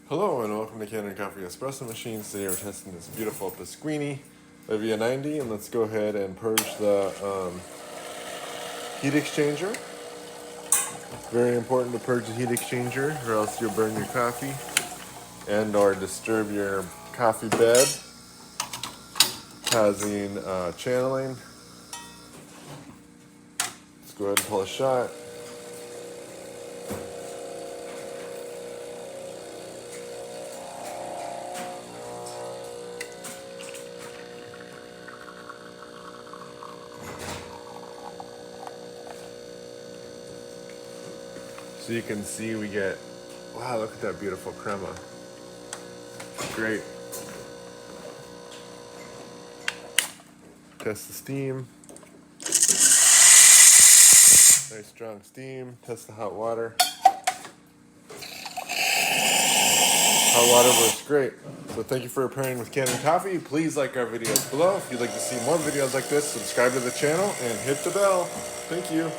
Hello and welcome to Kanen Coffee Espresso Machines. Today we're testing this beautiful Pasquini Livia 90, and let's go ahead and purge the heat exchanger. Very important to purge the heat exchanger or else you'll burn your coffee and or disturb your coffee bed, causing channeling. Let's go ahead and pull a shot. So you can see we get, wow, look at that beautiful crema. Great. Test the steam. Nice strong steam. Test the hot water. Hot water works great. So thank you for pairing with Kanen Coffee. Please like our videos below. If you'd like to see more videos like this, subscribe to the channel and hit the bell. Thank you.